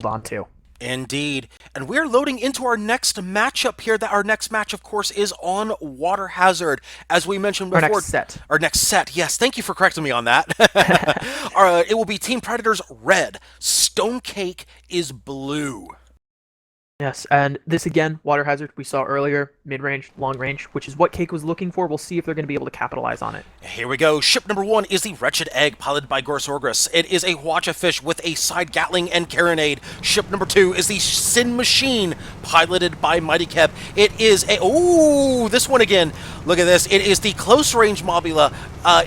on to. Indeed. And we're loading into our next matchup here. That our next match, of course, is on Water Hazard. As we mentioned Our before, next set. our next set. Yes, thank you for correcting me on that. It will be Team Predators red. StoneCake is blue. Yes, and this again, Water Hazard, we saw earlier, mid-range, long-range, which is what Cake was looking for. We'll see if they're going to be able to capitalize on it. Here we go. Ship number 1 is the Wretched Egg, piloted by Gorsorgris. It is a Watcha Fish with a side Gatling and Carronade. Ship number 2 is the Sin Machine, piloted by Mighty Keb. It is a... Ooh, this one again. Look at this. It is the Close Range Mobula.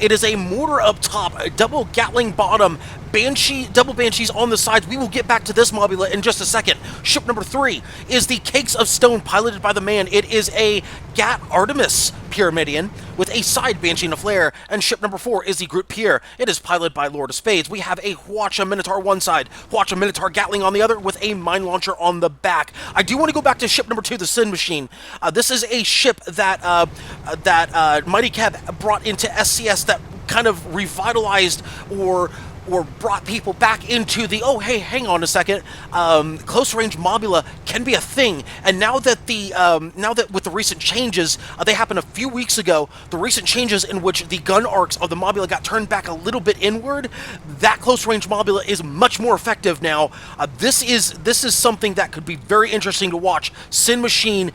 It is a mortar up top, a double Gatling bottom, double Banshees on the sides. We will get back to this Mobula in just a second. Ship number 3 is the Cakes of Stone, piloted by the man. It is a Gat Artemis Pyramidion with a side Banshee and a flare. And ship number 4 is the Groot Pier. It is piloted by Lord of Spades. We have a Hwacha Minotaur one side, Hwacha Minotaur Gatling on the other, with a mine launcher on the back. I do want to go back to ship number 2, the Sin Machine. This is a ship that Mighty Keb brought into SCS that kind of revitalized or brought people back into the, oh, hey, hang on a second, close range Mobula can be a thing. And now that with the recent changes, they happened a few weeks ago, the recent changes in which the gun arcs of the Mobula got turned back a little bit inward, that close range Mobula is much more effective now. This is something that could be very interesting to watch. Sin Machine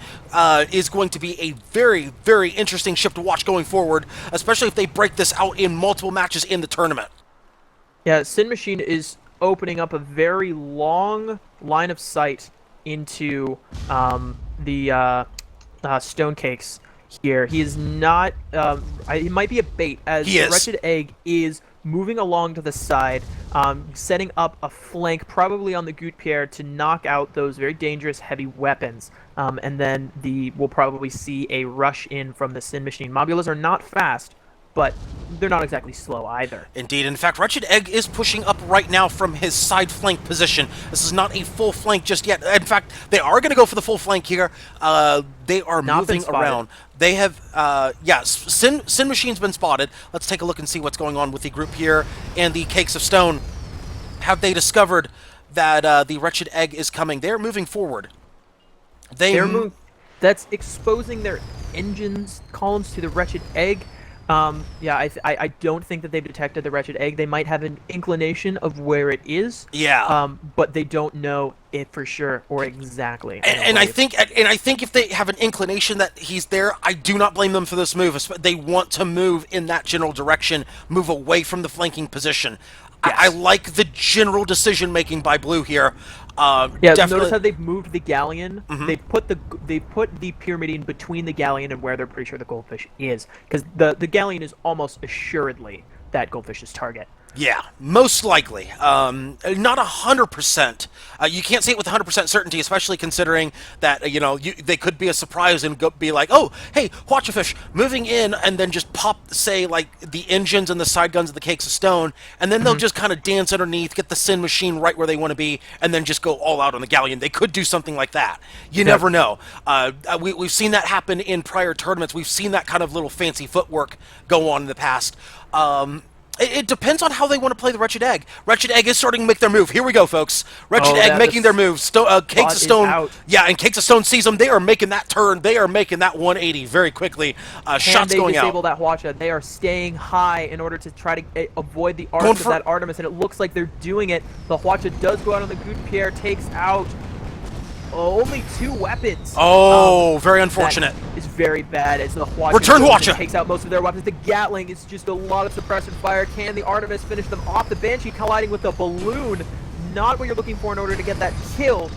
is going to be a very, very interesting ship to watch going forward, especially if they break this out in multiple matches in the tournament. Yeah, Sin Machine is opening up a very long line of sight into the Stone Cakes here. He is not... he might be a bait, as the Wretched Egg is moving along to the side, setting up a flank, probably on the Goot Pierre, to knock out those very dangerous heavy weapons. And then we'll probably see a rush in from the Sin Machine. Mobulas are not fast, but they're not exactly slow either. Indeed. In fact, Wretched Egg is pushing up right now from his side flank position. This is not a full flank just yet. In fact, they are going to go for the full flank here. They are not moving around. They have, Sin Machine's been spotted. Let's take a look and see what's going on with the group here and the Cakes of Stone. Have they discovered that the Wretched Egg is coming? They're moving forward. That's exposing their engines columns to the Wretched Egg. I don't think that they've detected the Wretched Egg. They might have an inclination of where it is. Yeah. But they don't know it for sure or exactly. And I think if they have an inclination that he's there, I do not blame them for this move. They want to move in that general direction, move away from the flanking position. Yes. I like the general decision making by Blue here. Definitely. Notice how they've moved the galleon. Mm-hmm. They put the Pyramidion between the galleon and where they're pretty sure the goldfish is, because the galleon is almost assuredly that goldfish's target. Yeah, most likely. Not 100%. You can't say it with 100% certainty, especially considering that, they could be a surprise and be like, oh, hey, watch a fish, moving in, and then just pop, say, like, the engines and the side guns of the Cakes of Stone, and then they'll just kind of dance underneath, get the Sin Machine right where they want to be, and then just go all out on the galleon. They could do something like that. You never know. We've seen that happen in prior tournaments. We've seen that kind of little fancy footwork go on in the past. It depends on how they want to play the Wretched Egg. Wretched Egg is starting to make their move. Here we go, folks. Wretched Egg making their move. Cakes of Stone. Yeah, and Cakes of Stone sees them. They are making that turn. They are making that 180 very quickly. Shots going out. They disable that Hwacha. They are staying high in order to try to avoid the arcs of that Artemis, and it looks like they're doing it. The Hwacha does go out on the Goot Pierre, takes out only 2 weapons. Oh, very unfortunate. It's very bad as the Hwacha Return Hwacha takes out most of their weapons. The Gatling is just a lot of suppressant fire. Can the Artemis finish them off? The Banshee colliding with the balloon. Not what you're looking for in order to get that kill.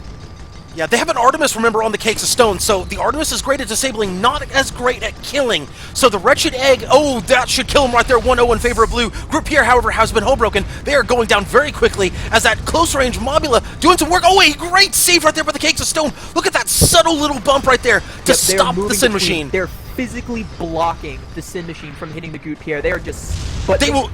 Yeah, they have an Artemis, remember, on the Cakes of Stone, so the Artemis is great at disabling, not as great at killing. So the Wretched Egg, oh, that should kill him right there, 1-0 in favor of Blue. Group Pierre, however, has been hull-broken. They are going down very quickly as that close-range Mobula doing some work. Oh, a great save right there by the Cakes of Stone. Look at that subtle little bump right there to stop the Sin Machine. They're physically blocking the Sin Machine from hitting the Goot Pierre. They are just... They go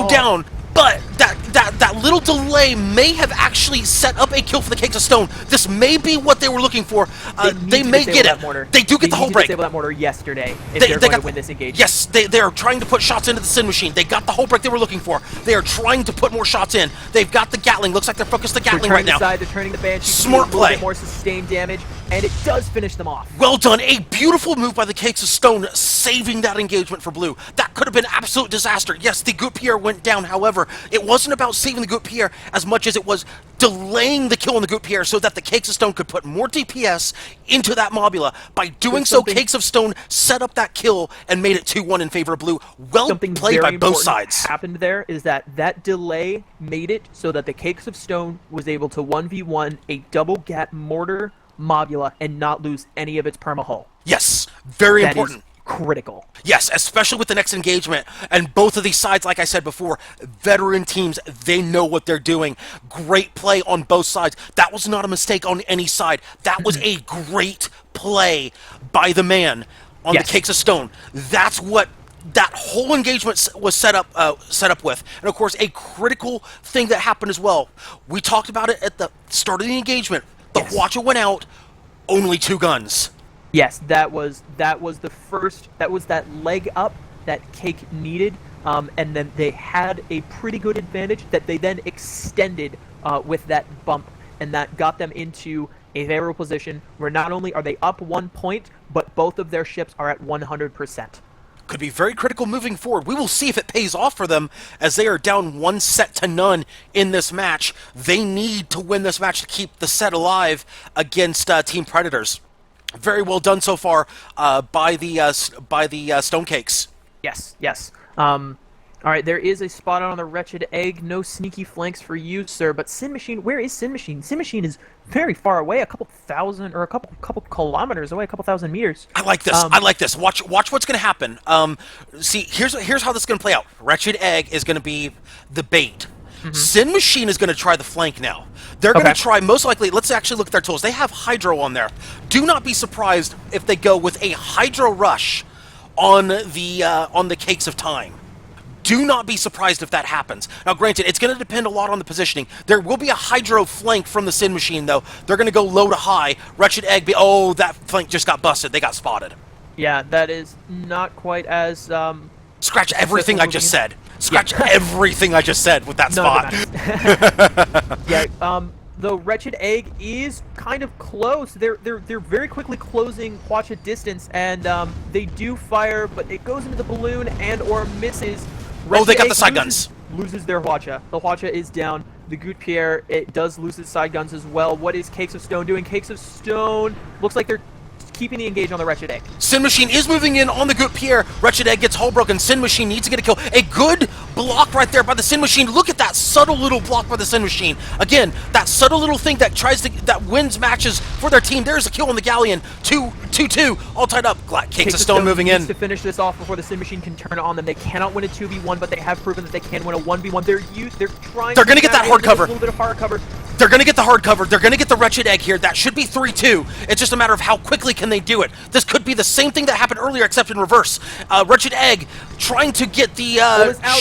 down. But that little delay may have actually set up a kill for the Cakes of Stone. This may be what they were looking for. They may get it. Mortar. They do get the whole break. They disable that mortar yesterday if they're going to win this engagement. Yes, they are trying to put shots into the Sin Machine. They got the whole break they were looking for. They are trying to put more shots in. They've got the Gatling. Looks like they're focused the Gatling right now. They're turning the Banshee. Smart play. A little bit more sustained damage, and it does finish them off. Well done. A beautiful move by the Cakes of Stone, saving that engagement for blue. That could have been absolute disaster. Yes, the Good Pierre went down. However, it wasn't about saving the Good Pierre as much as it was delaying the kill on the Good Pierre so that the Cakes of Stone could put more DPS into that Mobula. By doing so, Cakes of Stone set up that kill and made it 2-1 in favor of blue. Well played by both sides. What happened there is that delay made it so that the Cakes of Stone was able to 1v1 a double gat mortar Mobula and not lose any of its perma-hull. Yes, very important. Critical. Yes, especially with the next engagement. And both of these sides, like I said before, veteran teams, they know what they're doing. Great play on both sides. That was not a mistake on any side. That was a great play by the man on the Cakes of Stone. That's what that whole engagement was set up with. And of course, a critical thing that happened as well. We talked about it at the start of the engagement. The Hwacha went out, only 2 guns. Yes, that was the first. That was that leg up that Cake needed, and then they had a pretty good advantage that they then extended with that bump, and that got them into a favorable position where not only are they up 1 point, but both of their ships are at 100%. Could be very critical moving forward. We will see if it pays off for them as they are down 1-0 in this match. They need to win this match to keep the set alive against Team Predators. Very well done so far by the StoneCakes. Yes. All right, there is a spot on the Wretched Egg. No sneaky flanks for you, sir. But Sin Machine, where is Sin Machine? Sin Machine is very far away, a couple thousand or a couple kilometers away, a couple thousand meters. I like this. I like this. Watch what's going to happen. See, here's how this is going to play out. Wretched Egg is going to be the bait. Sin Machine is going to try the flank now. They're going to try, most likely, let's actually look at their tools. They have Hydro on there. Do not be surprised if they go with a Hydro Rush on the Cakes of Time. Do not be surprised if that happens. Now, granted, it's going to depend a lot on the positioning. There will be a Hydro flank from the Sin Machine, though. They're going to go low to high. Wretched Egg, oh, that flank just got busted. They got spotted. Yeah, that is not quite as... Scratch everything I just said. Scratch everything I just said with that spot. Yeah, the Wretched Egg is kind of close. They're very quickly closing Hwacha distance, and they do fire, but it goes into the balloon and or misses. Wretched they got the side guns. Loses their Hwacha. The Hwacha is down. The Good Pierre, it does lose its side guns as well. What is Cakes of Stone doing? Cakes of Stone looks like they're keeping the engage on the Wretched Egg. Sin Machine is moving in on the Good Pierre. Wretched Egg gets hull broken. Sin Machine needs to get a kill. A good block right there by the Sin Machine. Look at that subtle little block by the Sin Machine. Again, that subtle little thing that wins matches for their team. There's a kill on the Galleon. 2-2, all tied up. Cakes of Stone moving in. To finish this off before the Sin Machine can turn on them. They cannot win a 2v1, but they have proven that they can win a 1v1. They're trying. They're going to get that hard cover. A little bit of hard cover. They're going to get the hard cover. They're going to get the Wretched Egg here. That should be 3-2. It's just a matter of how quickly can they do it. This could be the same thing that happened earlier, except in reverse. Wretched Egg trying to get the...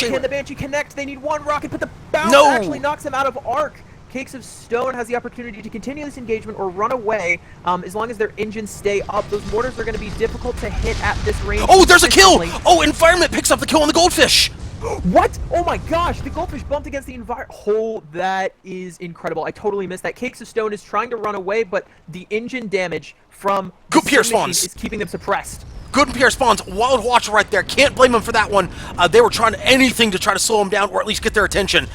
Can the Banshee connect? They need one rocket, but the bounce actually knocks them out of arc. Cakes of Stone has the opportunity to continue this engagement or run away as long as their engines stay up. Those mortars are going to be difficult to hit at this range. Oh, there's a kill! Oh, Environment picks up the kill on the Goldfish! What? Oh my gosh, the Goldfish bumped against the environment. Oh, that is incredible. I totally missed that. Cakes of Stone is trying to run away, but the engine damage from the Good Pierre spawns is keeping them suppressed. Good Pierre spawns. Wild Hwacha right there. Can't blame them for that one. They were trying anything to try to slow them down or at least get their attention.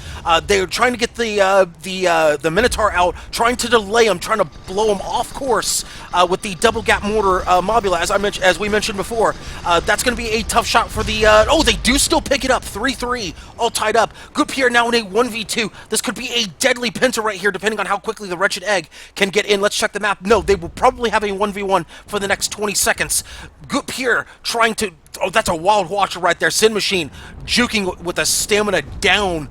They were trying to get the Minotaur out, trying to delay them, trying to blow them off course with the double gap mortar Mobula, as we mentioned before. That's going to be a tough shot for the... oh, they do still pick it up. 3-3, all tied up. Good Pierre now in a 1v2. This could be a deadly pincer right here, depending on how quickly the Wretched Egg can get in. Let's check the map. No, they will probably have a 1v1 for the next 20 seconds. Good Pier trying to... Oh, that's a wild watcher right there. Sin Machine juking with a stamina down.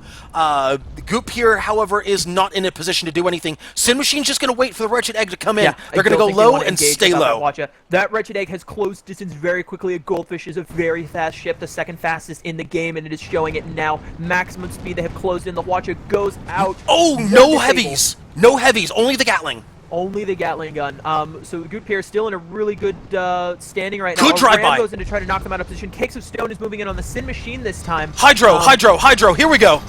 Goop Pier, however, is not in a position to do anything. Sin Machine's just going to wait for the Wretched Egg to come in. Yeah, They're going to go low and stay low. That Wretched Egg has closed distance very quickly. A Goldfish is a very fast ship, the second fastest in the game, and it is showing it now. Maximum speed, they have closed in. The Watcher goes out. Oh, no heavies. No heavies, only the Gatling. Only the Gatling gun. So the Goop Pier is still in a really good standing right now. Good drive-by. goes in to try to knock them out of position. Cakes of Stone is moving in on the Sin Machine this time. Hydro, here we go.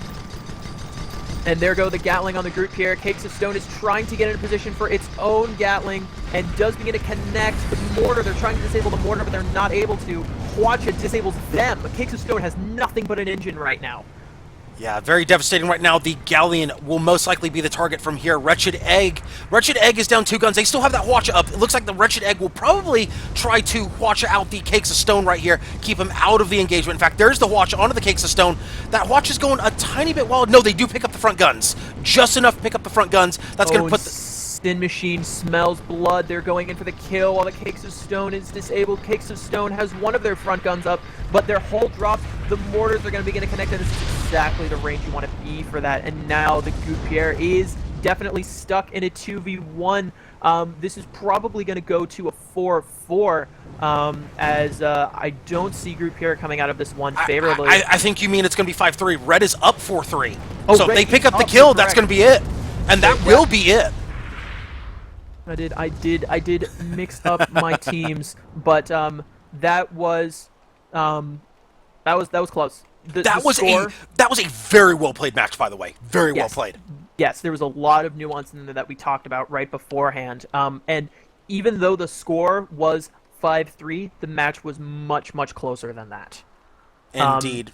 And there go the Gatling on the Goop Pier. Cakes of Stone is trying to get in a position for its own Gatling and does begin to connect the mortar. They're trying to disable the mortar, but they're not able to. Hwacha disables them. Cakes of Stone has nothing but an engine right now. Yeah, very devastating right now. The Galleon will most likely be the target from here. Wretched Egg. Wretched Egg is down 2 guns. They still have that Hwacha up. It looks like the Wretched Egg will probably try to Hwacha out the Cakes of Stone right here, keep him out of the engagement. In fact, there's the Hwacha onto the Cakes of Stone. That Hwacha's going a tiny bit wild. No, they do pick up the front guns. Just enough to pick up the front guns. That's going to put the... Sin Machine smells blood. They're going in for the kill while the Cakes of Stone is disabled. Cakes of Stone has one of their front guns up, but their hull drops. The mortars are going to begin to connect, and this is exactly the range you want to be for that. And now the Goop Pier is definitely stuck in a 2v1. This is probably going to go to a 4-4, as I don't see Goop Pier coming out of this one favorably. I think you mean it's going to be 5-3. Red is up 4-3. Oh, so if Red they pick up the up, kill, that's going to be it. And that will be it. I did mix up my teams, but that was close. That was a very well played match, by the way. Very well played. Yes, there was a lot of nuance in there that we talked about right beforehand. And even though the score was 5-3, the match was much closer than that. Indeed.